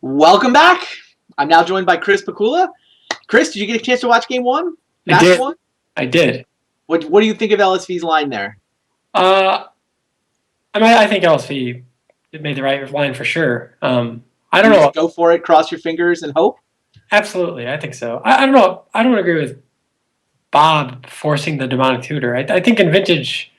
Welcome back. I'm now joined by Chris Pakula. Chris, did you get a chance to watch game one? I did. One? I did. What do you think of LSV's line there? I think LSV made the right line for sure. I don't know. Just go for it, cross your fingers, and hope? Absolutely, I think so. I don't know. I don't agree with Bob forcing the demonic tutor. I think in Vintage,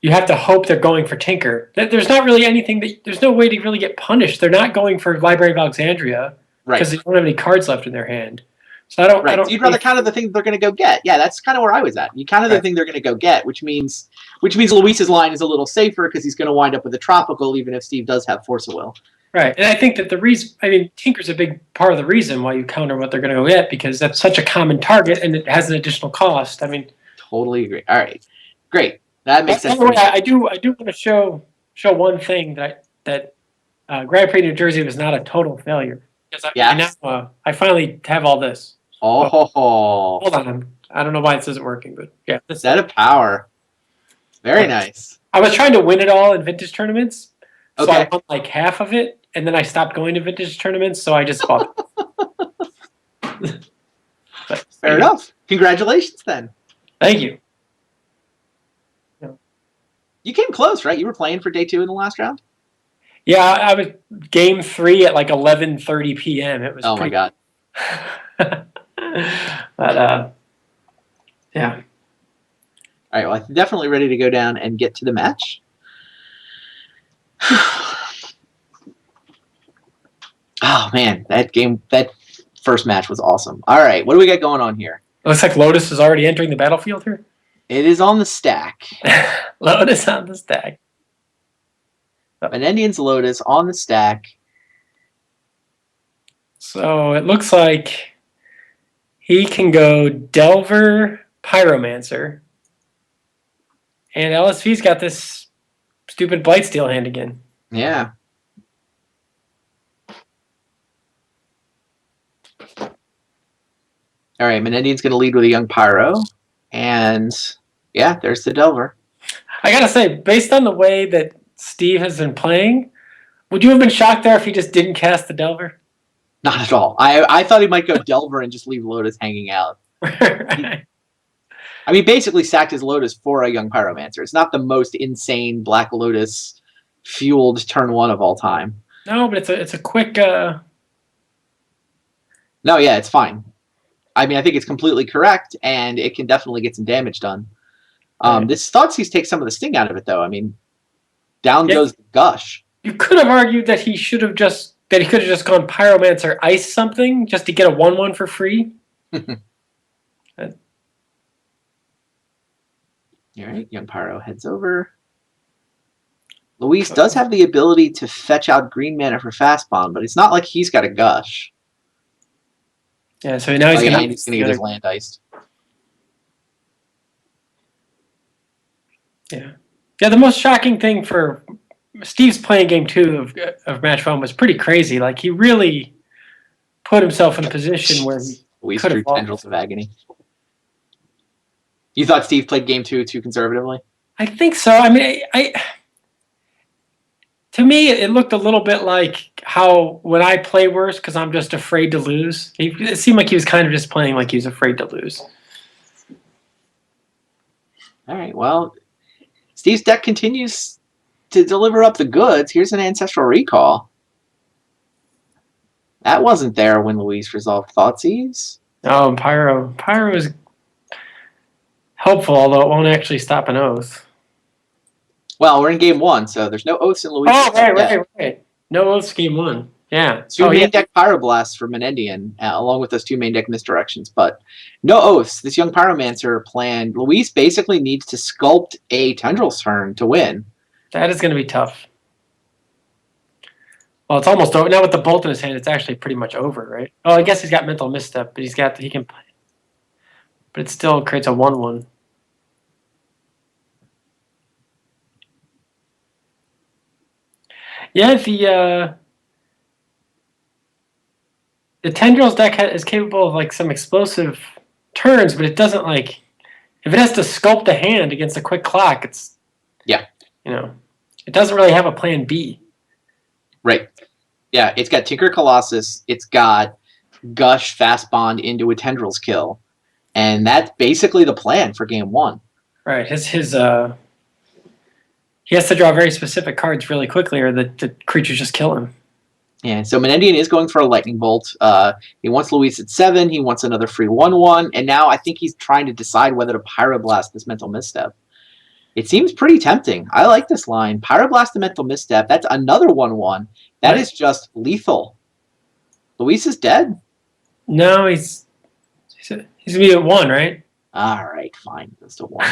you have to hope they're going for Tinker. There's not really anything there's no way to really get punished. They're not going for Library of Alexandria because they don't have any cards left in their hand. So I don't. So you'd rather kind of the thing they're going to go get. Yeah, that's kind of where I was at. You kind of the thing they're going to go get, which means Luis's line is a little safer because he's going to wind up with a tropical, even if Steve does have Force of Will. Right, and I think that the reason, Tinker's a big part of the reason why you counter what they're going to go get, because that's such a common target and it has an additional cost. Totally agree. All right, great. That makes sense. I do want to show one thing that Grand Prix New Jersey was not a total failure. Because I finally have all this. Oh, hold on. I don't know why this isn't working, but yeah. Set of power. Very nice. I was trying to win it all in Vintage tournaments, so I won like half of it, and then I stopped going to Vintage tournaments, so I just bought it. Fair enough. Congratulations, then. Thank you. You came close, right? You were playing for day 2 in the last round? Yeah, I was game 3 at like 11:30 p.m. It was. Oh my god. But yeah. All right. Well, I'm definitely ready to go down and get to the match. Oh man, that first match was awesome. All right, what do we got going on here? Looks like Lotus is already entering the battlefield here. It is on the stack. Lotus on the stack. Menendian's Lotus on the stack. So it looks like he can go Delver, Pyromancer. And LSV's got this stupid Blightsteel hand again. Yeah. All right, Menendian's going to lead with a young Pyro. And, yeah, there's the Delver. I got to say, based on the way that Steve has been playing, would you have been shocked there if he just didn't cast the Delver? Not at all. I thought he might go Delver and just leave Lotus hanging out. Right. Basically sacked his Lotus for a young Pyromancer. It's not the most insane Black Lotus fueled turn 1 of all time. No, but it's a quick... No, yeah, it's fine. I think it's completely correct, and it can definitely get some damage done. This Thoughtseize takes some of the sting out of it, though. Down goes the Gush. You could have argued that he could have just gone Pyromancer Ice something just to get a 1/1 for free. All right, young Pyro heads over. Luis does have the ability to fetch out green mana for fast bomb, but it's not like he's got a Gush. Yeah, so now he's going to get his land iced. Yeah. Yeah, the most shocking thing for Steve's playing game 2 of Match 1 was pretty crazy. Like, he really put himself in a position where he could have lost. Tendrils of Agony. You thought Steve played game 2 too conservatively? I think so. To me, it looked a little bit like how when I play worse because I'm just afraid to lose. It seemed like he was kind of just playing like he was afraid to lose. All right, well, Steve's deck continues to deliver up the goods. Here's an Ancestral Recall. That wasn't there when Luis resolved Thoughtseize. Oh, Pyro is helpful, although it won't actually stop an Oath. Well, we're in game 1, so there's no Oaths in Luis. Oh, right. No Oaths game 1. Yeah. 2 main deck Pyroblasts for Menendian, along with those 2 main deck Misdirections, but no Oaths. This young Pyromancer plan, Luis basically needs to sculpt a Tendrils turn to win. That is going to be tough. Well, it's almost over. Now with the Bolt in his hand, it's actually pretty much over, right? Oh, I guess he's got Mental Misstep, but he can play. But it still creates a 1/1. Yeah, the Tendrils deck is capable of like some explosive turns, but it doesn't like if it has to sculpt a hand against a quick clock, it's it doesn't really have a plan B. Right. Yeah, it's got Tinker Colossus. It's got Gush Fast Bond into a Tendrils kill. And that's basically the plan for game 1. Right. He has to draw very specific cards really quickly, or the creatures just kill him. Yeah, so Menendian is going for a Lightning Bolt. He wants Luis at 7. He wants another free 1/1. And now I think he's trying to decide whether to Pyroblast this Mental Misstep. It seems pretty tempting. I like this line. Pyroblast the Mental Misstep. That's another 1/1. That is just lethal. Luis is dead? No, he's going to be at 1, right? All right, fine. Just a 1.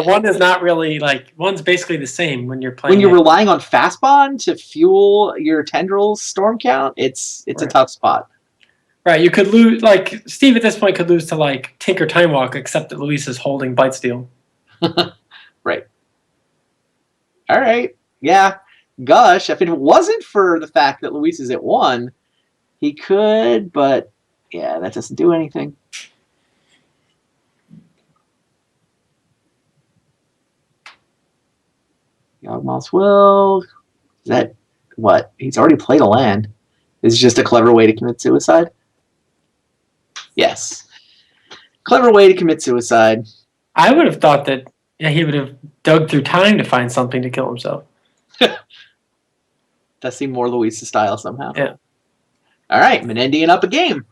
One is not really like, one's basically the same when you're playing. When you're relying on Fast Bond to fuel your Tendrils storm count, it's right. A tough spot. Right, you could lose, like, Steve at this point could lose to, like, Tinker Time Walk, except that Luis is holding Blightsteel. Right. All right. Yeah. Gush, if it wasn't for the fact that Luis is at 1, he could, but yeah, that doesn't do anything. Yawgmoth's Will. Is that what? He's already played a land. This is just a clever way to commit suicide? Yes. Clever way to commit suicide. I would have thought that he would have dug through time to find something to kill himself. Does seem more Luis's style somehow. Yeah. All right, Menendian up a game.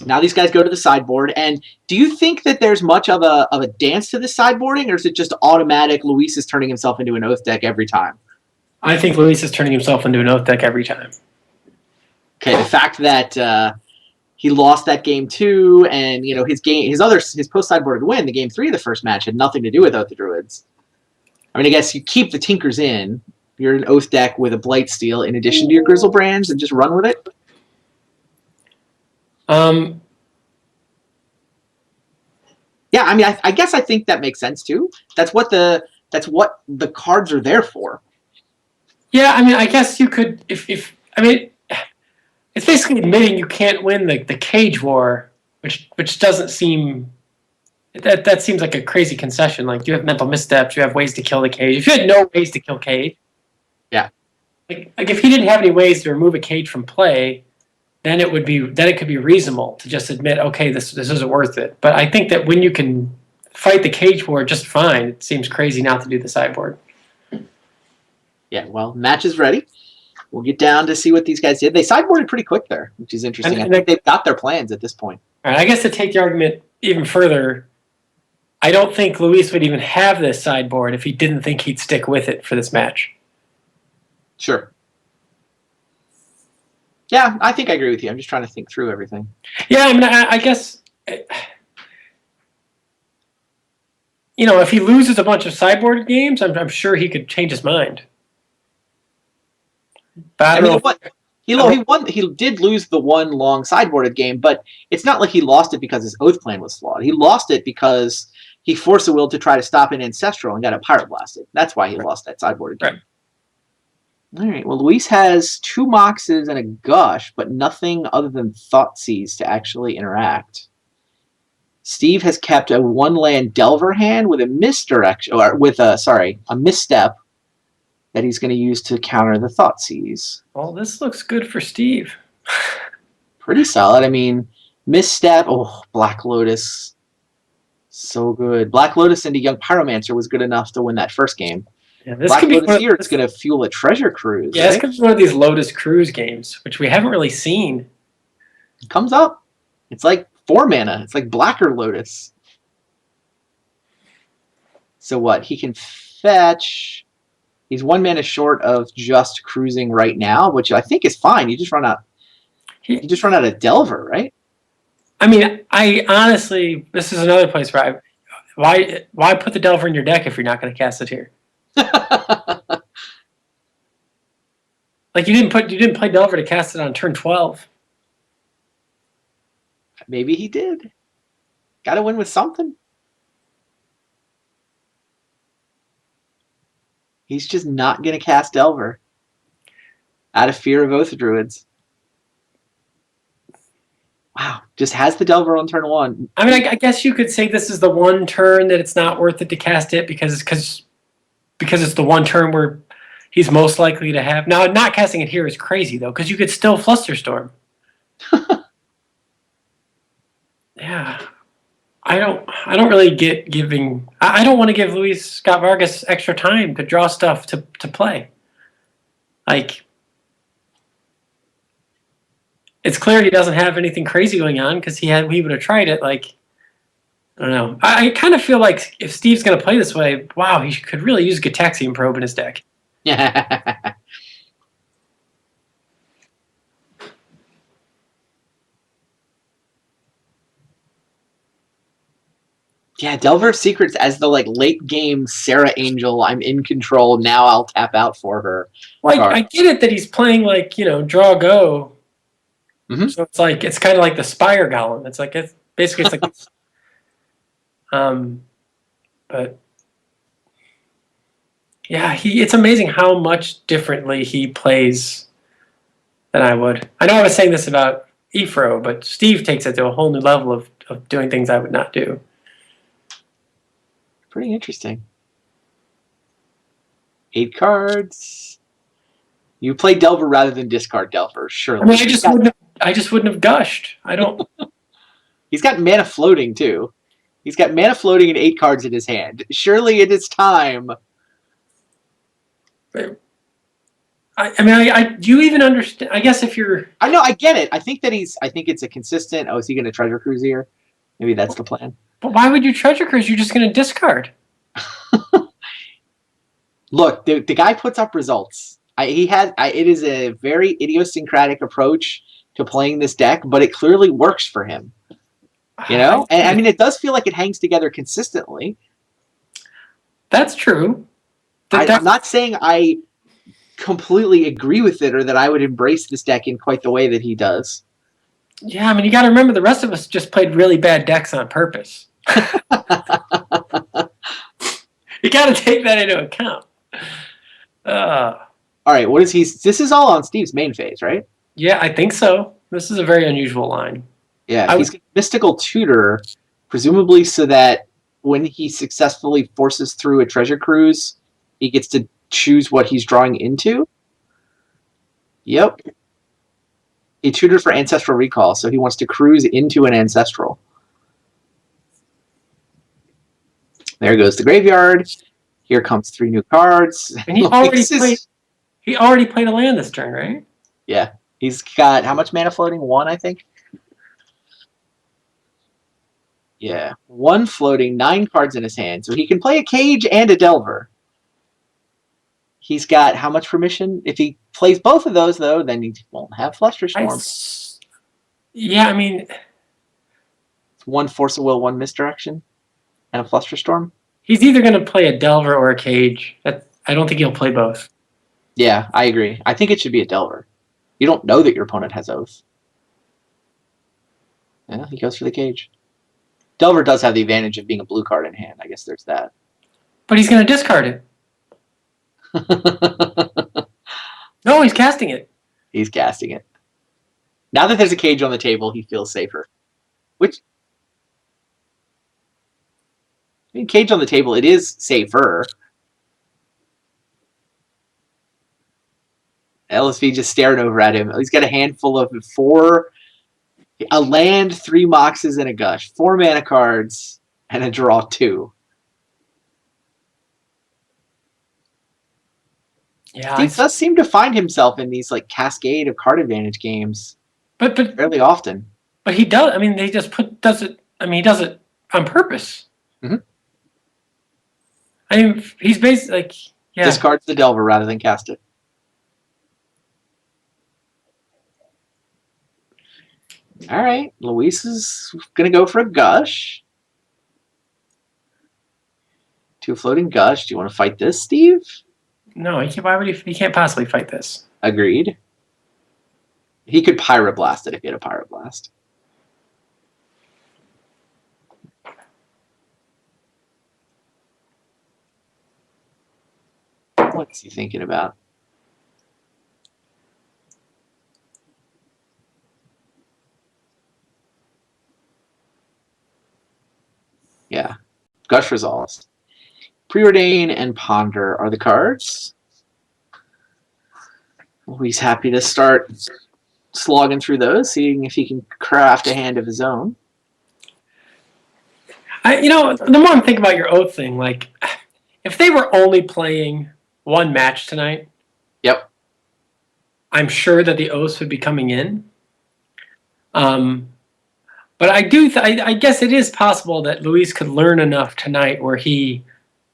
Now these guys go to the sideboard, and do you think that there's much of a dance to this sideboarding, or is it just automatic Luis is turning himself into an Oath deck every time? I think Luis is turning himself into an Oath deck every time. Okay, the fact that he lost that game 2, and his post sideboarded win, the game 3 of the first match, had nothing to do with Oath of Druids. I mean, I guess you keep the Tinkers in. You're an Oath deck with a Blightsteel in addition to your Grizzlebrands, and just run with it. Yeah, I mean, I guess I think that makes sense too. That's what the cards are there for. Yeah, I mean, I guess you could if I mean, it's basically admitting you can't win the cage war, which doesn't seem that seems like a crazy concession. Like, you have mental missteps, you have ways to kill the cage. If you had no ways to kill cage, yeah, like if he didn't have any ways to remove a cage from play, then it could be reasonable to just admit, okay, this isn't worth it. But I think that when you can fight the cage war just fine, it seems crazy not to do the sideboard. Yeah, well, match is ready. We'll get down to see what these guys did. They sideboarded pretty quick there, which is interesting. I think they've got their plans at this point. All right, I guess to take the argument even further, I don't think Luis would even have this sideboard if he didn't think he'd stick with it for this match. Sure. Yeah, I think I agree with you. I'm just trying to think through everything. Yeah, I mean, I guess, if he loses a bunch of sideboarded games, I'm sure he could change his mind. But I mean, what? He did lose the one long sideboarded game, but it's not like he lost it because his Oath plan was flawed. He lost it because he forced a will to try to stop an Ancestral and got it Pyroblasted. That's why he lost that sideboarded game. Right. All right. Well, Luis has 2 Moxes and a Gush, but nothing other than Thoughtseize to actually interact. Steve has kept a 1-land Delver hand with a misdirection, or with a misstep that he's going to use to counter the Thoughtseize. Well, this looks good for Steve. Pretty solid. I mean, misstep. Oh, Black Lotus. So good. Black Lotus into Young Pyromancer was good enough to win that first game. Yeah, this Black could Lotus be here, it's going to fuel a Treasure Cruise. Yeah, right? this could be one of these Lotus Cruise games, which we haven't really seen. It comes up. It's like 4 mana. It's like Blacker Lotus. So what? He can fetch. He's 1 mana short of just cruising right now, which I think is fine. You just run out. You just run out of Delver, right? I mean, I honestly, this is another place where why put the Delver in your deck if you're not going to cast it here? Like, you didn't play Delver to cast it on turn 12. Maybe he did. Got to win with something. He's just not going to cast Delver out of fear of Oath of Druids. Wow, just has the Delver on turn 1. I mean, I guess you could say this is the one turn that it's not worth it to cast it because it's the one turn where he's most likely to have. Now, not casting it here is crazy though, because you could still Flusterstorm. Yeah, I don't really get giving. I don't want to give Luis Scott Vargas extra time to draw stuff to play. Like, it's clear he doesn't have anything crazy going on because he would have tried it. Like, I don't know. I kind of feel like if Steve's going to play this way, wow, he could really use Gataxian Probe in his deck. Yeah. Yeah, Delver Secrets as the like late game Sarah Angel. I'm in control now. I'll tap out for her. Like, I get it that he's playing like draw go. Mm-hmm. So it's kind of like the Spire Golem. It's basically it's like but yeah, it's amazing how much differently he plays than I would. I know I was saying this about Ephro, but Steve takes it to a whole new level of doing things I would not do. Pretty interesting. 8 cards. You play Delver rather than discard Delver, surely. I mean, I just wouldn't have gushed. I don't. He's got mana floating too. He's got mana floating and 8 cards in his hand. Surely it is time. I mean, do you even understand? I guess if you're. I know, I get it. I think it's a consistent. Oh, is he going to treasure cruise here? Maybe that's the plan. But why would you treasure cruise? You're just going to discard. Look, the guy puts up results. It is a very idiosyncratic approach to playing this deck, but it clearly works for him. And I mean, it does feel like it hangs together consistently. That's true. I'm not saying I completely agree with it or that I would embrace this deck in quite the way that he does. Yeah, I mean, you got to remember the rest of us just played really bad decks on purpose. You got to take that into account. All right, what is he? This is all on Steve's main phase, right? Yeah, I think so. This is a very unusual line. Yeah, he's got Mystical Tutor, presumably so that when he successfully forces through a treasure cruise, he gets to choose what he's drawing into. Yep. A tutor for Ancestral Recall, so he wants to cruise into an Ancestral. There goes the graveyard. Here comes 3 new cards. And he already played a land this turn, right? Yeah. He's got how much mana floating? 1, I think. Yeah. 1 floating, 9 cards in his hand. So he can play a Cage and a Delver. He's got how much permission? If he plays both of those, though, then he won't have Flusterstorm. Yeah, I mean... It's 1 Force of Will, 1 Misdirection, and a Flusterstorm. He's either going to play a Delver or a Cage. I don't think he'll play both. Yeah, I agree. I think it should be a Delver. You don't know that your opponent has Oath. Yeah, he goes for the Cage. Delver does have the advantage of being a blue card in hand. I guess there's that. But he's going to discard it. No, he's casting it. He's casting it. Now that there's a Cage on the table, he feels safer. I mean, Cage on the table, it is safer. LSV just staring over at him. He's got a handful of 4, a land, 3 Moxes, and a Gush. 4 mana cards, and a draw 2. Yeah, he does seem to find himself in these like cascade of card advantage games, but fairly often. But he does. I mean, he does it. I mean, he does it on purpose. Mm-hmm. I mean, he's basically like discards the Delver rather than cast it. All right, Luis is gonna go for a Gush. 2 floating Gush. Do you want to fight this, Steve? No, why would he? He can't possibly fight this. Agreed. He could Pyroblast it if he had a Pyroblast. What's he thinking about? Yeah. Gush resolves. Preordain and Ponder are the cards. He's happy to start slogging through those, seeing if he can craft a hand of his own. The more I'm thinking about your oath thing, like, if they were only playing one match tonight, Yep. I'm sure that the oaths would be coming in. But I guess it is possible that Luis could learn enough tonight where he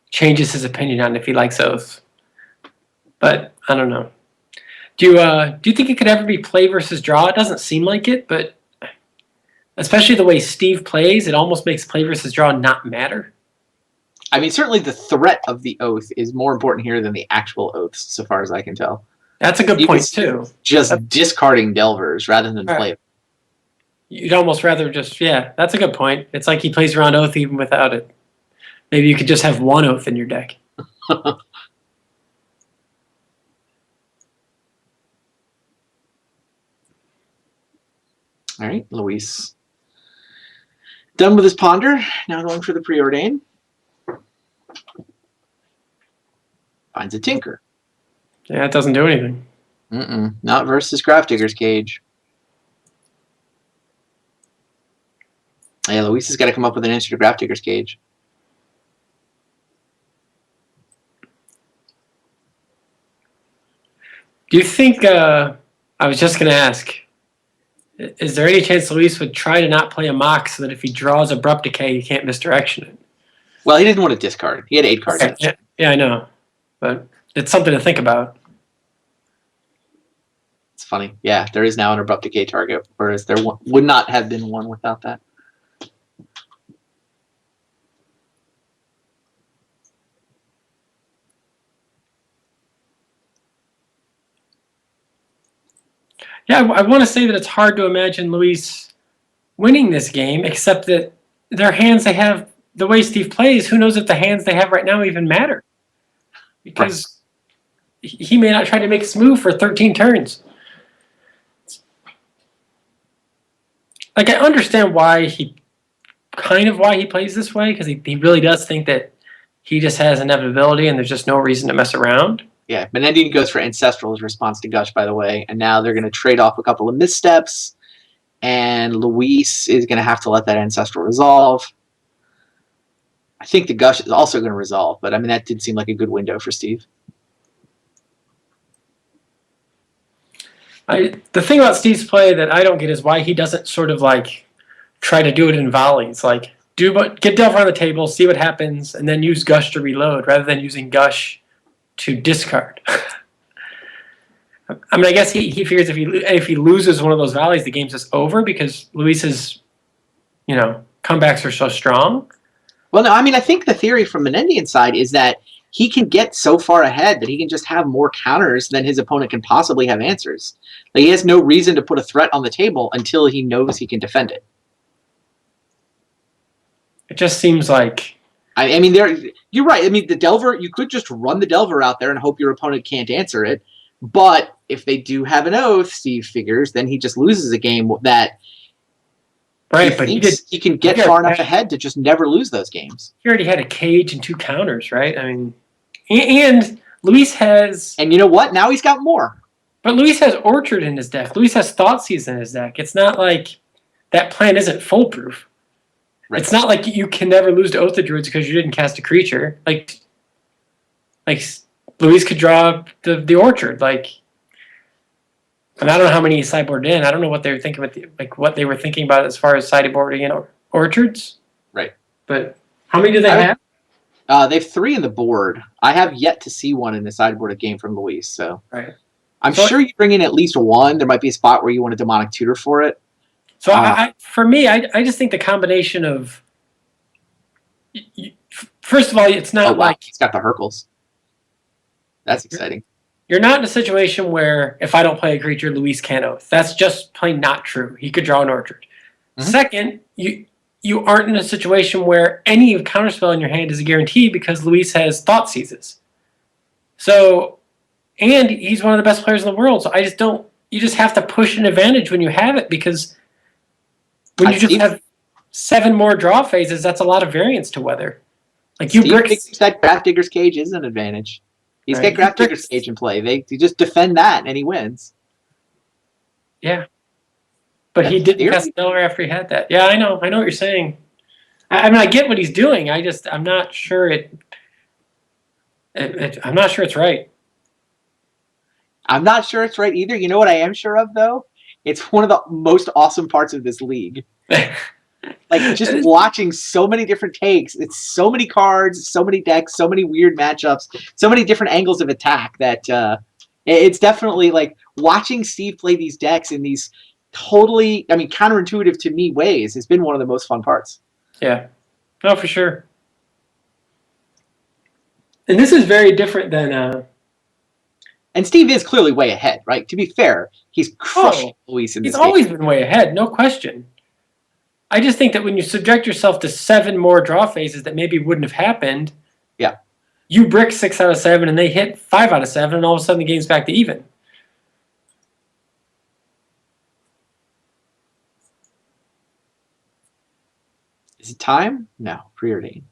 changes his opinion on if he likes oaths. But I don't know. Do you think it could ever be play versus draw? It doesn't seem like it, but especially the way Steve plays, it almost makes play versus draw not matter. I mean, certainly the threat of the oath is more important here than the actual oaths, so far as I can tell. That's a good point, too. Just discarding Delvers rather than play. You'd almost rather just, that's a good point. It's like he plays around oath even without it. Maybe you could just have one oath in your deck. All right, Luis. Done with his ponder. Now going for the preordain. Finds a tinker. Yeah, it doesn't do anything. Not versus Grafdigger's Cage. Yeah, Luis has got to come up with an answer to Grafdigger's Cage. Do you think, I was just going to ask, is there any chance Luis would try to not play a mock so that if he draws Abrupt Decay, he can't misdirection it? Well, he didn't want to discard. He had 8 cards. Yeah, I know. But it's something to think about. It's funny. Yeah, there is now an Abrupt Decay target, whereas there would not have been one without that. Yeah, I want to say that it's hard to imagine Luis winning this game, except that their hands they have, the way Steve plays, who knows if the hands they have right now even matter? Because he may not try to make a move for 13 turns. Like, I understand why he plays this way, because he really does think that he just has inevitability and there's just no reason to mess around. Yeah, Menendian goes for Ancestral's response to Gush, by the way, and now they're going to trade off a couple of missteps, and Luis is going to have to let that Ancestral resolve. I think the Gush is also going to resolve, but I mean, that did seem like a good window for Steve. The thing about Steve's play that I don't get is why he doesn't sort of like try to do it in volleys. Like, get Delver on the table, see what happens, and then use Gush to reload rather than using Gush to discard. I mean, I guess he figures if he loses one of those volleys, the game's just over because Luis's, comebacks are so strong. Well, no, I mean, I think the theory from Menendian's side is that he can get so far ahead that he can just have more counters than his opponent can possibly have answers. Like, he has no reason to put a threat on the table until he knows he can defend it. It just seems like... I mean, you're right. I mean, the Delver, you could just run the Delver out there and hope your opponent can't answer it. But if they do have an oath, Steve figures, then he just loses a game that he can get far enough ahead to just never lose those games. He already had a cage and 2 counters, right? I mean, and Luis has... And you know what? Now he's got more. But Luis has Orchard in his deck. Luis has Thoughtseize in his deck. It's not like that plan isn't foolproof. Right. It's not like you can never lose to Oath of Druids because you didn't cast a creature. Like Luis could draw the Orchard. Like, and I don't know how many he sideboarded in. I don't know what they were thinking about, what they were thinking about as far as sideboarding in Orchards. Right. But how many do they have? They have 3 in the board. I have yet to see one in the sideboarded game from Luis. So right. I'm sure you bring in at least one. There might be a spot where you want a Demonic Tutor for it. So for me, I just think the combination of first of all, it's not like he's got the Hercules. That's exciting. You're not in a situation where if I don't play a creature, Luis can't oath. That's just plain not true. He could draw an Orchard. Mm-hmm. Second, you aren't in a situation where any counterspell in your hand is a guarantee because Luis has Thoughtseizes. So, and he's one of the best players in the world. So you just have to push an advantage when you have it because when you just have 7 more draw phases, that's a lot of variance to weather. Like Steve thinks that Grafdigger's Cage is an advantage. He's Right. got Grafdigger's Cage in play. They just defend that, and he wins. Yeah. But he That's didn't theory. cast Delver after he had that. Yeah, I know what you're saying. I mean, I get what he's doing. I'm not sure I'm not sure it's right. I'm not sure it's right either. You know what I am sure of, though? It's one of the most awesome parts of this league. Like, just watching so many different takes. It's so many cards, so many decks, so many weird matchups, so many different angles of attack that it's definitely like watching Steve play these decks in these totally, I mean, counterintuitive to me ways has been one of the most fun parts. Yeah. No, for sure. And this is very different than And Steve is clearly way ahead, right? To be fair, he's crushing Luis in this he's game. always been way ahead, no question. I just think that when you subject yourself to 7 more draw phases that maybe wouldn't have happened, Yeah. you brick 6 out of 7 and they hit 5 out of 7, and all of a sudden the game's back to even. Is it time? No, preordained.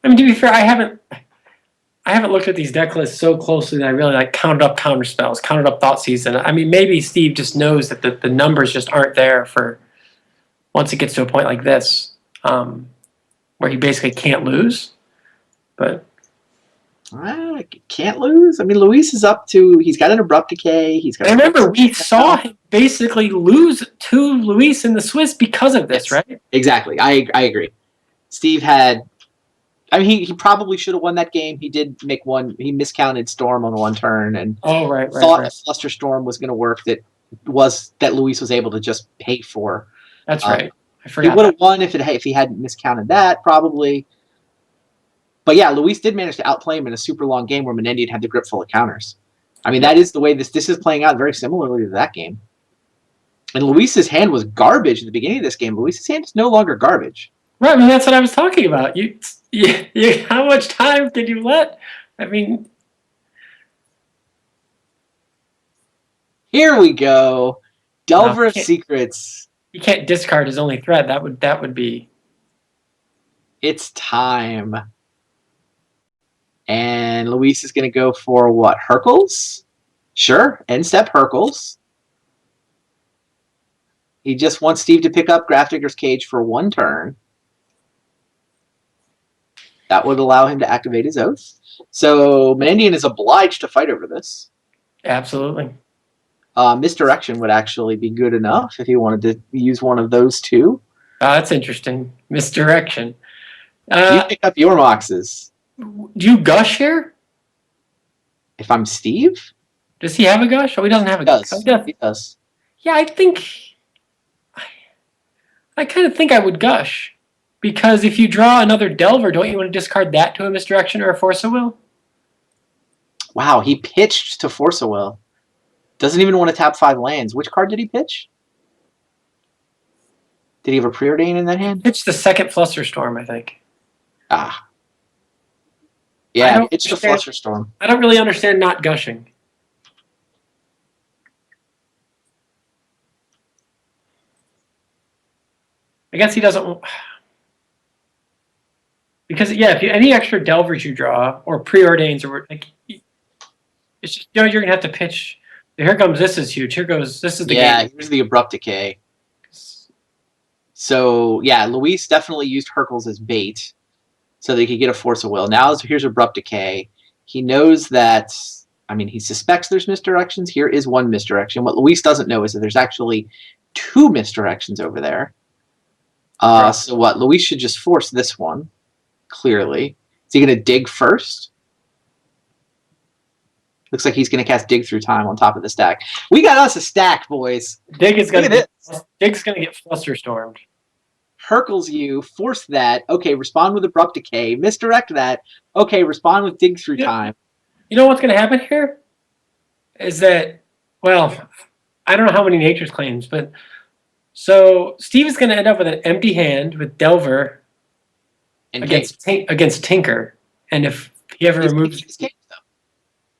I mean, to be fair, I haven't looked at these deck lists so closely that I really like counted up counter spells, counted up thought season. I mean, maybe Steve just knows that the numbers just aren't there for once it gets to a point like this, where he basically can't lose. But Can't lose. I mean, Luis is up to. He's got an abrupt decay. He's got. I remember we saw him basically lose to Luis in the Swiss because of this, right? Exactly. I agree. Steve had. I mean, he probably should have won that game. He did make one. He miscounted Storm on one turn and thought a Fluster Storm was going to work. That Luis was able to just pay for. That's right. I forgot. He would have won if he hadn't miscounted that, probably. But yeah, Luis did manage to outplay him in a super long game where Menendian had the grip full of counters. I mean, that is the way this is playing out very similarly to that game. And Luis's hand was garbage at the beginning of this game. Luis's hand is no longer garbage. Right, I mean, that's what I was talking about. You how much time did you let? I mean, here we go. Delver of Secrets. You can't discard his only threat. That would be. It's time. And Luis is going to go for what? Hercules? Sure. End step Hercules. He just wants Steve to pick up Grafdigger's Cage for 1 turn. That would allow him to activate his oath. So Menendian is obliged to fight over this. Absolutely. Misdirection would actually be good enough if he wanted to use one of those two. That's interesting. Misdirection. You pick up your Moxes. Do you gush here? If I'm Steve? Does he have a gush? Oh, he doesn't have a gush. He does. Yeah, I think... I kind of think I would gush. Because if you draw another Delver, don't you want to discard that to a Misdirection or a Force of Will? Wow, he pitched to Force of Will. Doesn't even want to tap 5 lands. Which card did he pitch? Did he have a Preordain in that hand? Pitched the second Flusterstorm, I think. Ah. Yeah, it's the Flusterstorm. I don't really understand not gushing. I guess he doesn't... Because, yeah, if any extra Delvers you draw, or Preordains, or like, it's just, you're going to have to pitch... Here comes, this is huge. This is the game. Yeah, here's the Abrupt Decay. So, yeah, Luis definitely used Hercules as bait so that he could get a Force of Will. Now, here's Abrupt Decay. He knows that, I mean, he suspects there's misdirections. Here is 1 misdirection. What Luis doesn't know is that there's actually 2 misdirections over there. So what? Luis should just force this one, clearly. Is he going to dig first? Looks like he's going to cast Dig Through Time on top of the stack. We got us a stack, boys. Dig's going to get Flusterstormed. Hercules you, force that. Okay, respond with Abrupt Decay. Misdirect that. Okay, respond with Dig Through Time. You know what's going to happen here? Is that, well, I don't know how many Nature's Claims, but so Steve is going to end up with an empty hand with Delver And against Tinker. And if he ever removes... Cage,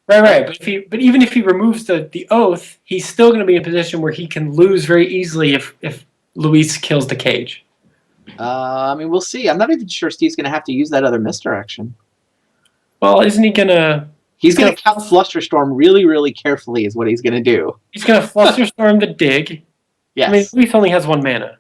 Right. But even if he removes the oath, he's still going to be in a position where he can lose very easily if Luis kills the cage. I mean, we'll see. I'm not even sure Steve's going to have to use that other misdirection. Well, isn't he going to... He's going to count Flusterstorm really, really carefully is what he's going to do. He's going to Flusterstorm the dig. Yes. I mean, Luis only has 1 mana.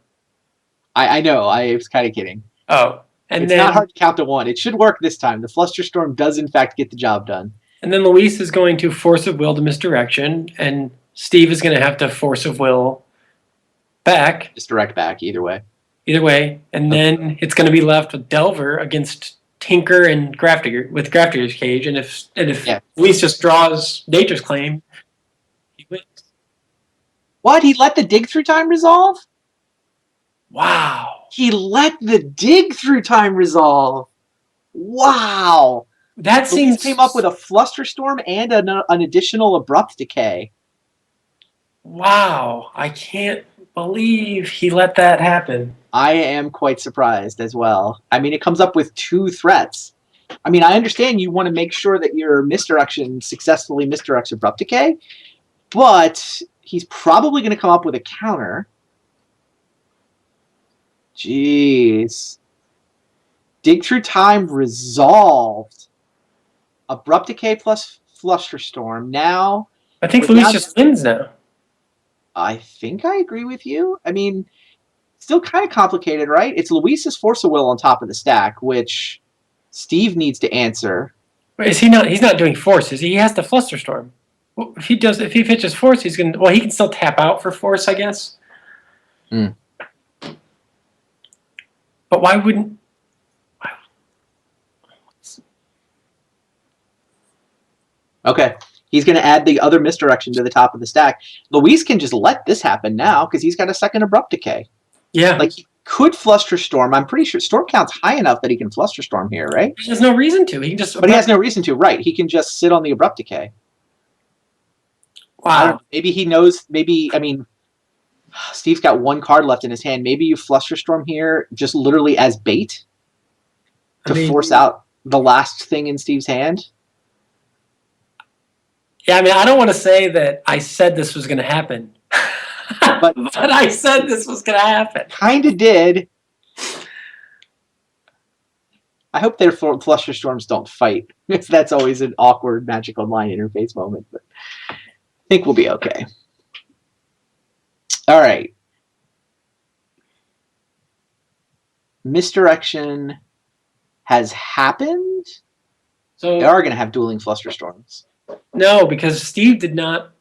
I know. I was kind of kidding. Oh. And it's then, not hard to count to 1. It should work this time. The Flusterstorm does, in fact, get the job done. And then Luis is going to Force of Will to Misdirection, and Steve is going to have to Force of Will back. Misdirect back, either way. Either way. And then it's going to be left with Delver against Tinker and Grafdigger, with Grafdigger's Cage. And if Luis just draws Nature's Claim, he wins. What? He let the Dig Through Time resolve? Wow. He let the Dig Through Time resolve. Wow. That seems... came up with a Flusterstorm and an additional Abrupt Decay. Wow. I can't believe he let that happen. I am quite surprised as well. I mean, it comes up with 2 threats. I mean, I understand you want to make sure that your misdirection successfully misdirects Abrupt Decay, but he's probably going to come up with a counter. Jeez. Dig Through Time resolved. Abrupt Decay plus Flusterstorm. Now... I think Luis just wins now. I think I agree with you. I mean, still kind of complicated, right? It's Luis's Force of Will on top of the stack, which Steve needs to answer. But is he not? He's not doing forces. He has the Flusterstorm. Well, if he pitches force, he's gonna. Well, he can still tap out for force, I guess. Mm. But why wouldn't? Okay. He's going to add the other misdirection to the top of the stack. Luis can just let this happen now because he's got a second Abrupt Decay. Yeah. Like, he could Flusterstorm. I'm pretty sure Storm count's high enough that he can Flusterstorm here, right? He has no reason to. He can just... But he has no reason to, right. He can just sit on the Abrupt Decay. Wow. Maybe he knows, I mean, Steve's got 1 card left in his hand. Maybe you Flusterstorm here just literally as bait to force out the last thing in Steve's hand. Yeah, I mean, I don't want to say that I said this was going to happen. but I said this was going to happen. Kind of did. I hope their Flusterstorms don't fight. That's always an awkward Magic Online interface moment. But I think we'll be okay. All right. Misdirection has happened. So they are going to have dueling Flusterstorms. No, because Steve did not.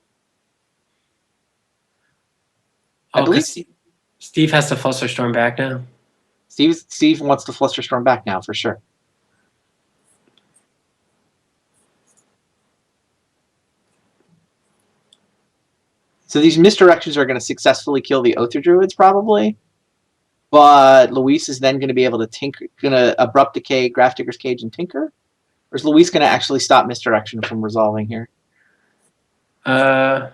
I believe Steve has to Flusterstorm back now. Steve wants to Flusterstorm back now for sure. So these misdirections are going to successfully kill the Oath Druids probably, but Luis is then going to be able to Abrupt Decay, Grafdigger's Cage, and Tinker. Or is Luis going to actually stop misdirection from resolving here? I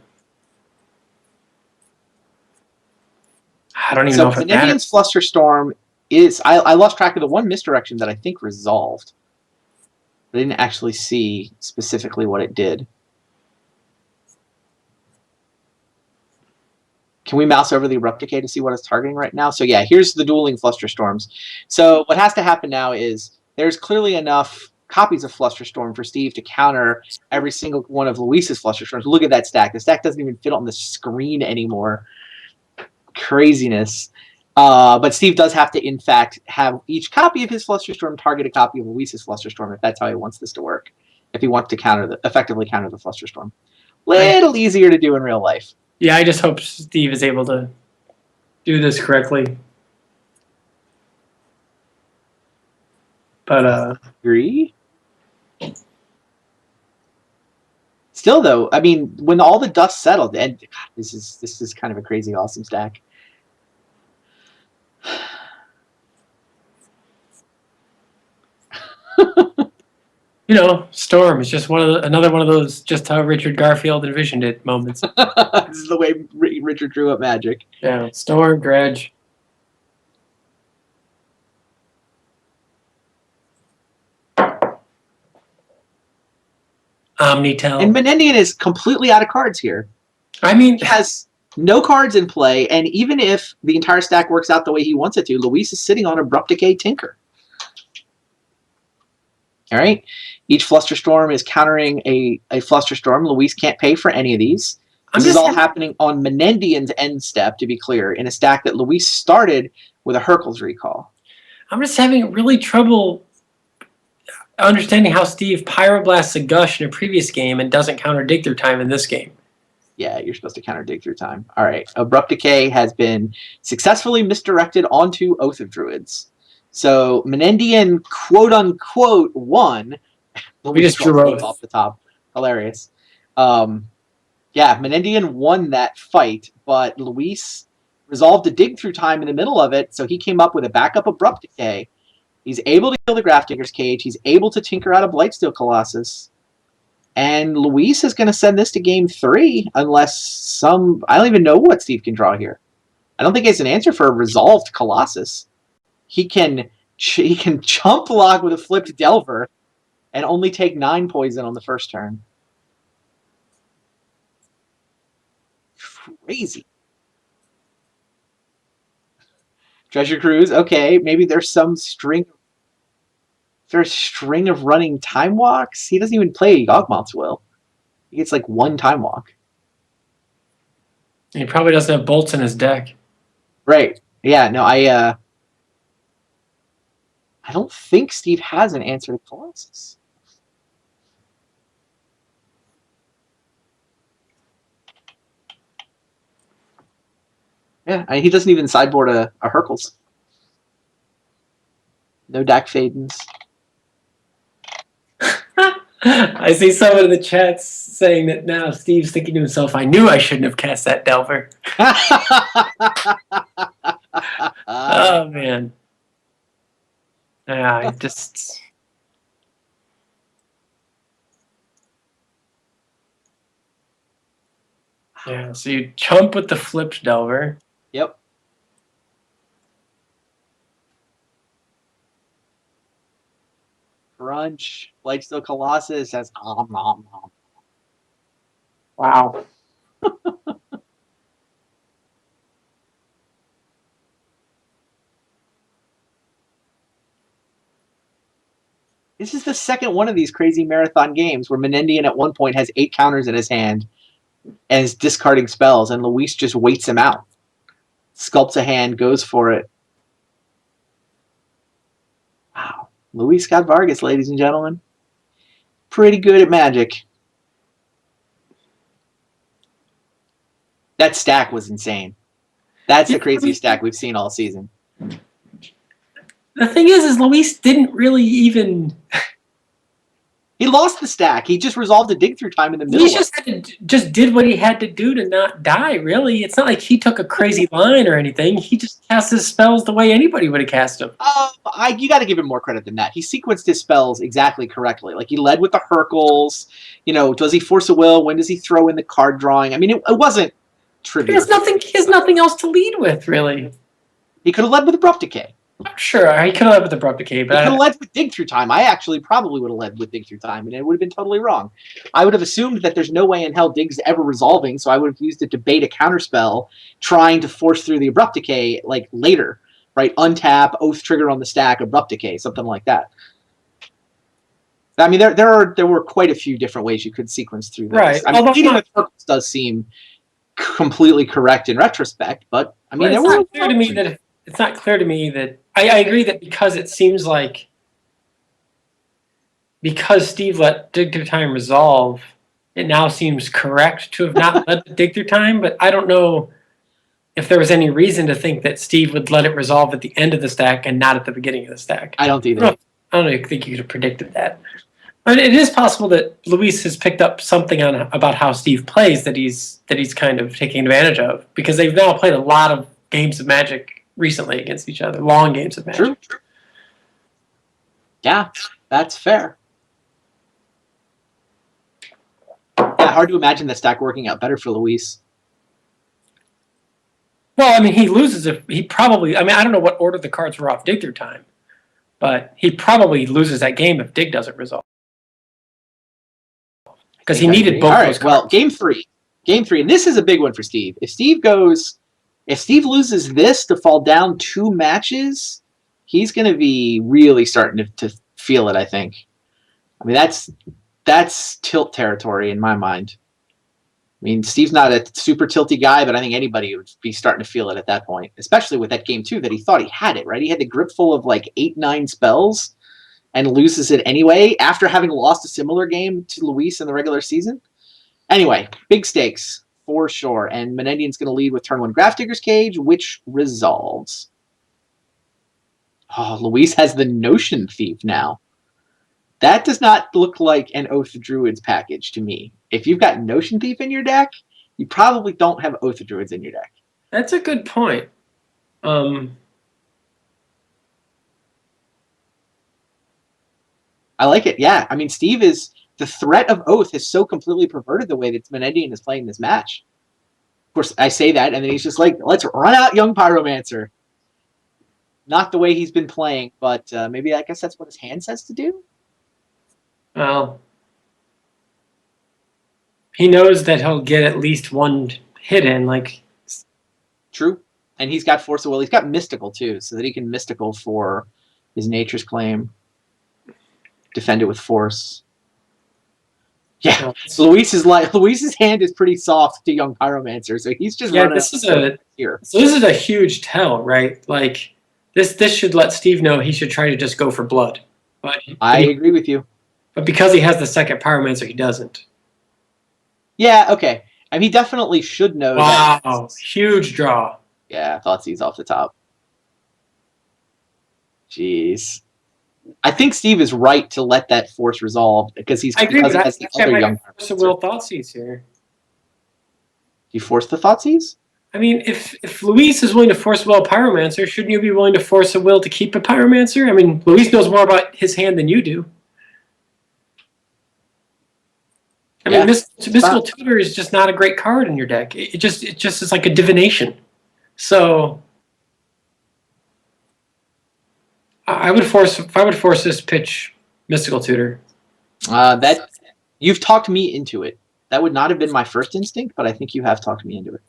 don't even know if it matters. Benevolence Flusterstorm is... I lost track of the 1 misdirection that I think resolved. I didn't actually see specifically what it did. Can we mouse over the Abrupt Decay to see what it's targeting right now? So yeah, here's the dueling Flusterstorms. So what has to happen now is there's clearly enough copies of Flusterstorm for Steve to counter every single one of Luis's Flusterstorms. Look at that stack. The stack doesn't even fit on the screen anymore. Craziness. But Steve does have to, in fact, have each copy of his Flusterstorm target a copy of Luis's Flusterstorm if that's how he wants this to work. If he wants to effectively counter the Flusterstorm. Little easier to do in real life. Yeah, I just hope Steve is able to do this correctly. But agree. Still, though, I mean, when all the dust settled, and God, this is kind of a crazy awesome stack. You know, Storm is just another one of those just how Richard Garfield envisioned it moments. This is the way Richard drew up Magic. Yeah, Storm, Dredge. Omnitel. And Menendian is completely out of cards here. I mean, he has no cards in play, and even if the entire stack works out the way he wants it to, Luis is sitting on Abrupt Decay Tinker. All right. Each Flusterstorm is countering a Flusterstorm. Luis can't pay for any of these. This is all happening on Menendian's end step, to be clear, in a stack that Luis started with a Hercules recall. I'm just having really trouble understanding how Steve pyroblasts a gush in a previous game and doesn't counter dig through time in this game. Yeah, you're supposed to counter dig through time. All right. Abrupt Decay has been successfully misdirected onto Oath of Druids. So Menendian, quote unquote, won. We just drew Oath off the top. Hilarious. Yeah, Menendian won that fight, but Luis resolved to dig through time in the middle of it, so he came up with a backup Abrupt Decay. He's able to kill the Grafdigger's Cage. He's able to tinker out a Blightsteel Colossus. And Luis is going to send this to game 3 unless some... I don't even know what Steve can draw here. I don't think he has an answer for a resolved Colossus. He can chump block with a flipped Delver and only take 9 poison on the first turn. Crazy. Treasure Cruise, okay, maybe there's some string. Is there a string of running Time Walks? He doesn't even play Yawgmoth's Will. He gets like 1 Time Walk. He probably doesn't have bolts in his deck. Right. Yeah, no, I don't think Steve has an answer to Colossus. Yeah, he doesn't even sideboard a Hercules. No Dak Fadens. I see someone in the chats saying that now Steve's thinking to himself, I knew I shouldn't have cast that Delver. Oh, man. Yeah, I just... Yeah, so you chump with the flipped Delver. Yep. Crunch. Blightsteel Colossus has nom nom nom. Wow. This is the second one of these crazy marathon games where Menendian at one point has 8 counters in his hand and is discarding spells, and Luis just waits him out. Sculpts a hand, goes for it. Wow. Luis Scott Vargas, ladies and gentlemen. Pretty good at Magic. That stack was insane. That's the craziest stack we've seen all season. The thing is Luis didn't really even... He lost the stack. He just resolved to dig through time in the middle. He just did what he had to do to not die, really. It's not like he took a crazy line or anything. He just cast his spells the way anybody would have cast them. You got to give him more credit than that. He sequenced his spells exactly correctly. Like, he led with the Hercules. You know, does he force a will? When does he throw in the card drawing? I mean, it wasn't trivial. He has nothing else to lead with, really. He could have led with Abrupt Decay. I'm sure. He could have led with Abrupt Decay, but... He could have led with Dig Through Time. I actually probably would have led with Dig Through Time, and it would have been totally wrong. I would have assumed that there's no way in hell Dig's ever resolving, so I would have used it to bait a counterspell, trying to force through the Abrupt Decay, like, later. Right? Untap, Oath Trigger on the stack, Abrupt Decay, something like that. I mean, there were quite a few different ways you could sequence through this. Right. I mean, leading with Hercules does seem completely correct in retrospect, but, I mean, it's not clear to me that... It's not clear to me that... I agree that because it seems like... Because Steve let Dig Through Time resolve, it now seems correct to have not let the Dig Through Time, but I don't know if there was any reason to think that Steve would let it resolve at the end of the stack and not at the beginning of the stack. I don't either. I don't think you could have predicted that. I mean, it is possible that Luis has picked up something about how Steve plays that he's kind of taking advantage of, because they've now played a lot of games of Magic recently against each other, long games of Magic. True. Yeah, that's fair. Yeah, hard to imagine the stack working out better for Luis. Well, I mean, he loses if he probably... I mean, I don't know what order the cards were off Dig Through Time, but he probably loses that game if Dig doesn't resolve. Because he needed both those cards. Well, game three, and this is a big one for Steve. If Steve loses this to fall down 2 matches, he's going to be really starting to feel it, I think. I mean, that's tilt territory in my mind. I mean, Steve's not a super tilty guy, but I think anybody would be starting to feel it at that point, especially with that game too, that he thought he had it, right? He had the grip full of like 8-9 spells and loses it anyway after having lost a similar game to Luis in the regular season. Anyway, big stakes for sure. And Menendian's going to lead with turn 1 Grafdigger's Cage, which resolves. Oh, Luis has the Notion Thief now. That does not look like an Oath of Druids package to me. If you've got Notion Thief in your deck, you probably don't have Oath of Druids in your deck. That's a good point. I like it, yeah. I mean, Steve is... The threat of Oath has so completely perverted the way that Menendian is playing this match. Of course, I say that, and then he's just like, let's run out Young Pyromancer. Not the way he's been playing, but maybe I guess that's what his hand says to do? Well, he knows that he'll get at least one hit in. Like, true, and he's got Force of Will. He's got Mystical too, so that he can Mystical for his Nature's Claim, defend it with Force. Yeah, Luis's hand is pretty soft to Young Pyromancer, so he's just running. This is a huge tell, right? Like this should let Steve know he should try to just go for blood. But I agree with you. But because he has the second Pyromancer, he doesn't. Yeah, okay. I mean, he definitely should know. Wow, huge draw. Yeah, Thoughtseize off the top. Jeez. I think Steve is right to let that Force resolve because he has the other Young Force of Will Thoughtseize here. Do you force the Thoughtseize? I mean, if Luis is willing to Force Will Pyromancer, shouldn't you be willing to force a will to keep a Pyromancer? I mean, Luis knows more about his hand than you do. I mean, Mystical Tutor is just not a great card in your deck. It just is like a divination. So I would force if I would force this pitch Mystical Tutor. That you've talked me into it. That would not have been my first instinct, but I think you have talked me into it.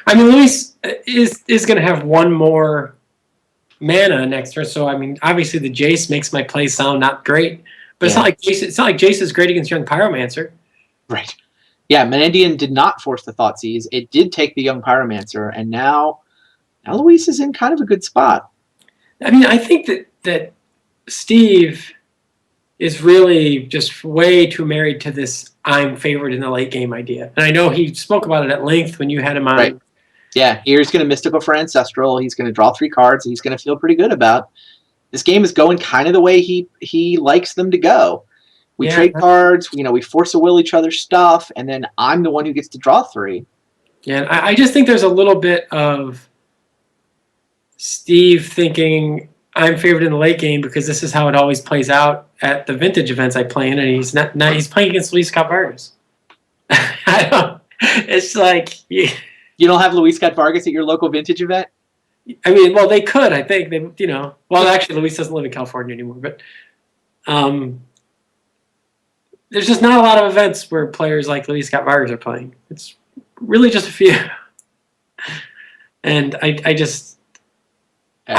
I mean, Luis is going to have one more mana next turn, so I mean, obviously the Jace makes my play sound not great, but it's not like Jace is great against Young Pyromancer. Right. Yeah, Menendian did not force the Thoughtseize. It did take the Young Pyromancer, and now Luis is in kind of a good spot. I mean, I think that Steve is really just way too married to this I'm favored in the late game idea. And I know he spoke about it at length when you had him on. Right. Yeah, he's going to Mystical for Ancestral. He's going to draw 3 cards. He's going to feel pretty good about. This game is going kind of the way he likes them to go. We trade cards, we Force a Will each other's stuff, and then I'm the one who gets to draw 3. Yeah, and I just think there's a little bit of Steve thinking I'm favored in the late game because this is how it always plays out at the vintage events I play in, and he's he's playing against Luis Scott Vargas. I don't. It's like you don't have Luis Scott Vargas at your local vintage event. I mean, well, they could. I think they, Well, actually, Luis doesn't live in California anymore, but there's just not a lot of events where players like Luis Scott Vargas are playing. It's really just a few. And I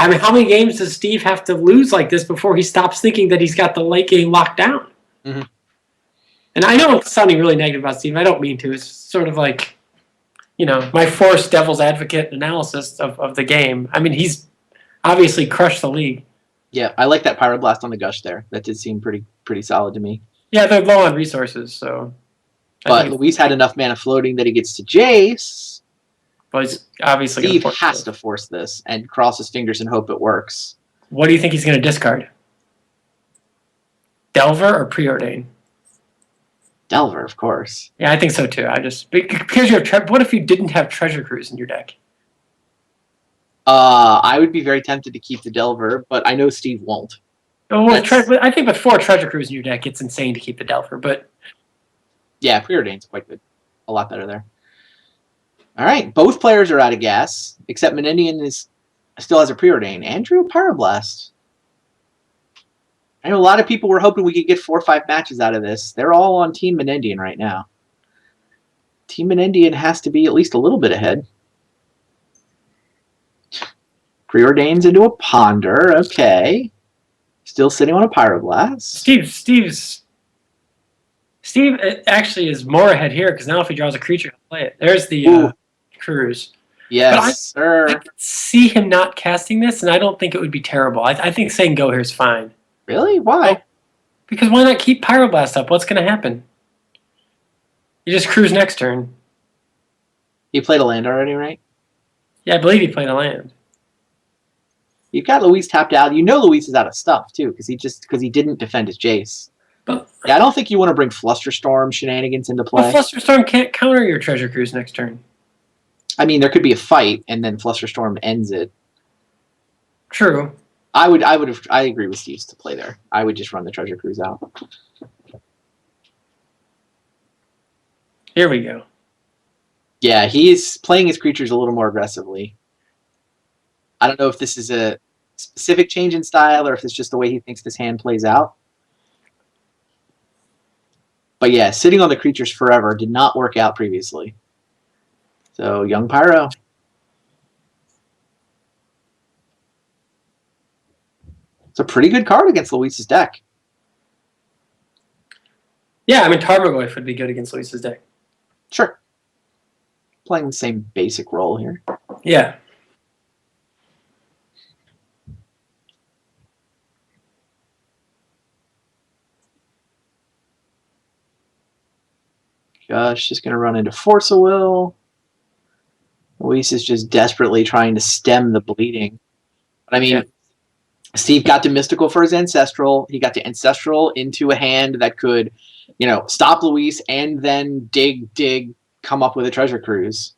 mean, how many games does Steve have to lose like this before he stops thinking that he's got the late game locked down? Mm-hmm. And I know I'm sounding really negative about Steve. I don't mean to. It's sort of like, my forced devil's advocate analysis of the game. I mean, he's obviously crushed the league. Yeah, I like that Pyroblast on the Gush there. That did seem pretty solid to me. Yeah, they're low on resources, so. But Luis had enough mana floating that he gets to Jace. But he's obviously Steve has to force this and cross his fingers and hope it works. What do you think he's going to discard? Delver or Preordain? Delver, of course. Yeah, I think so too. Because you have what if you didn't have Treasure Cruise in your deck? I would be very tempted to keep the Delver, but I know Steve won't. Well, I think with 4 Treasure Cruise in your deck, it's insane to keep the Delver. But yeah, Preordain's quite good. A lot better there. All right, both players are out of gas, except Menendian still has a Preordain. Andrew, Pyroblast. I know a lot of people were hoping we could get 4 or 5 matches out of this. They're all on Team Menendian right now. Team Menendian has to be at least a little bit ahead. Preordains into a Ponder. Okay. Still sitting on a Pyroblast. Steve's Steve actually is more ahead here because now if he draws a creature, he'll play it. There's the Ooh, cruise. But I yes, sir. could see him not casting this, and I don't think it would be terrible. I think saying go here is fine. Really? Why? Because why not keep Pyroblast up? What's going to happen? You just cruise next turn. He played a land already, right? Yeah, I believe he played a land. You've got Luis tapped out. You know Luis is out of stuff too, because he didn't defend his Jace. But Yeah, I don't think you want to bring Flusterstorm shenanigans into play. well, Flusterstorm can't counter your Treasure Cruise next turn. I mean, there could be a fight, and then Flusterstorm ends it. True. I agree with Steve's to play there. I would just run the Treasure Cruise out. Here we go. Yeah, he's playing his creatures a little more aggressively. I don't know if this is a specific change in style or if it's just the way he thinks this hand plays out. But yeah, sitting on the creatures forever did not work out previously. So, young Pyro. It's a pretty good card against Luis's deck. Yeah, I mean, Tarmogoyf would be good against Luis's deck. Sure. Playing the same basic role here. Yeah. Gosh, just going to run into Force of Will. Luis is just desperately trying to stem the bleeding. But I mean, yeah. Steve got to Mystical for his Ancestral. He got to Ancestral into a hand that could, stop Luis and then dig, come up with a Treasure Cruise.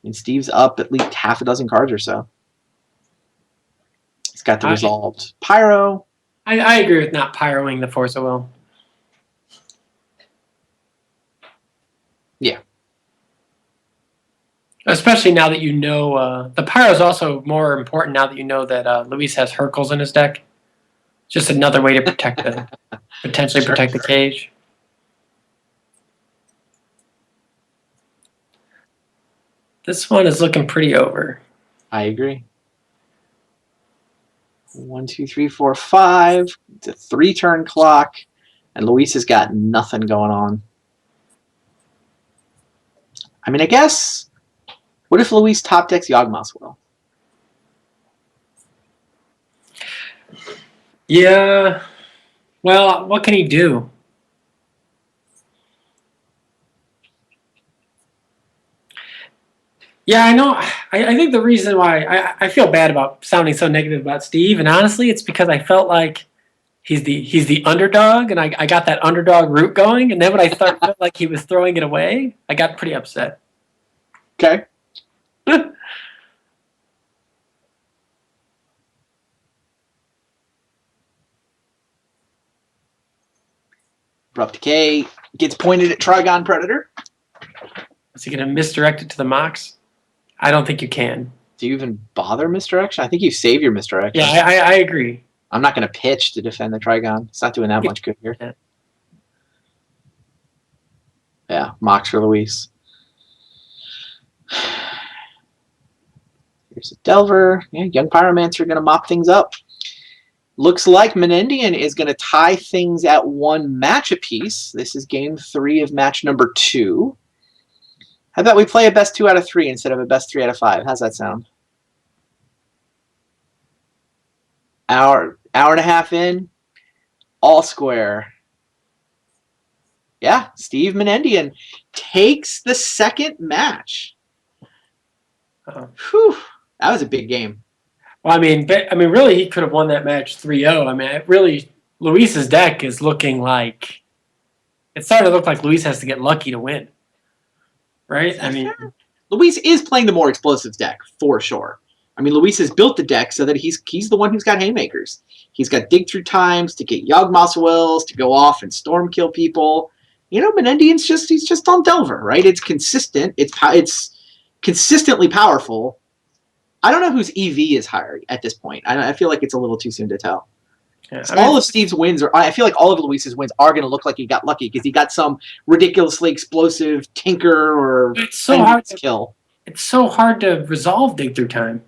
And Steve's up at least half a dozen cards or so. He's got the resolved Pyro. I agree with not pyroing the Force of Will. Yeah. Especially now that you know the Pyro is also more important now that you know that Luis has Hercules in his deck. Just another way to protect potentially protect the cage. This one is looking pretty over. I agree. 1, 2, 3, 4, 5. It's a 3-turn clock, and Luis has got nothing going on. I mean, I guess. What if Luis top decks Yawgmoth's Will? Yeah. Well, what can he do? Yeah, I know. I think the reason why I feel bad about sounding so negative about Steve, and honestly, it's because I felt like he's the underdog, and I got that underdog route going, and then when I felt like he was throwing it away, I got pretty upset. Okay. Abrupt Decay gets pointed at Trigon Predator. Is he going to misdirect it to the Mox? I don't think you can. Do you even bother misdirection? I think you save your misdirection. Yeah, I agree. I'm not going to pitch to defend the Trigon. It's not doing that much good here. Yeah, Mox for Luis. Here's a Delver. Yeah, young Pyromancer going to mop things up. Looks like Menendian is going to tie things at 1 match apiece. This is game 3 of match number 2. How about we play a best 2 out of 3 instead of a best 3 out of 5? How's that sound? Hour and a half in, all square. Yeah, Steve Menendian takes the second match. Whew, that was a big game. Well, I mean, really, he could have won that match 3-0. I mean, really, Luis's deck is looking like it's starting to look like Luis has to get lucky to win. Right? I mean, Luis is playing the more explosive deck for sure. I mean, Luis has built the deck so that he's the one who's got haymakers. He's got dig through times to get Yawgmoth's Wills to go off and storm kill people. Menendian's he's just on Delver, right? It's consistent. It's consistently powerful. I don't know whose EV is higher at this point. I feel like it's a little too soon to tell. Yeah, all of Steve's wins I feel like all of Luis's wins are going to look like he got lucky because he got some ridiculously explosive tinker or it's so hard to kill. It's so hard to resolve dig through time.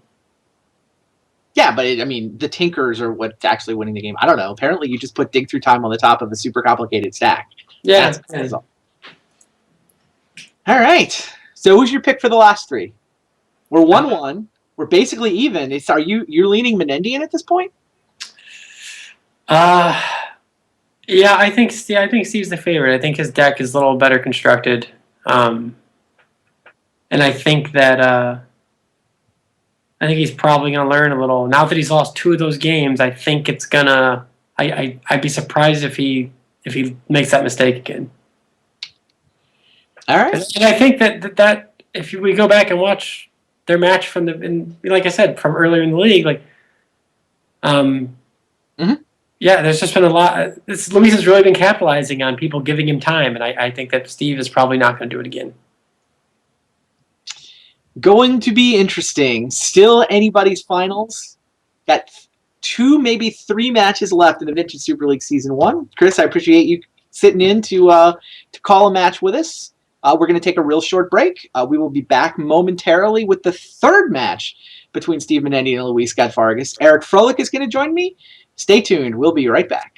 Yeah, but the tinkers are what's actually winning the game. I don't know. Apparently, you just put dig through time on the top of a super complicated stack. Yeah. That's all. All right. So who's your pick for the last three? We're 1-1. We're basically even. Are you're leaning Menendian at this point? Yeah, I think Steve's the favorite. I think his deck is a little better constructed, and I think that I think he's probably going to learn a little. Now that he's lost 2 of those games, I think it's gonna. I'd be surprised if he makes that mistake again. All right. And I think that if we go back and watch their match from like I said, from earlier in the league, like, yeah, there's just been a lot. Luis has really been capitalizing on people giving him time, and I think that Steve is probably not going to do it again. Going to be interesting. Still anybody's finals. Got 2, maybe 3 matches left in the Vintage Super League Season 1. Chris, I appreciate you sitting in to call a match with us. We're going to take a real short break. We will be back momentarily with the 3rd match between Steve Menendian and Luis Gatvargas. Eric Froelich is going to join me. Stay tuned. We'll be right back.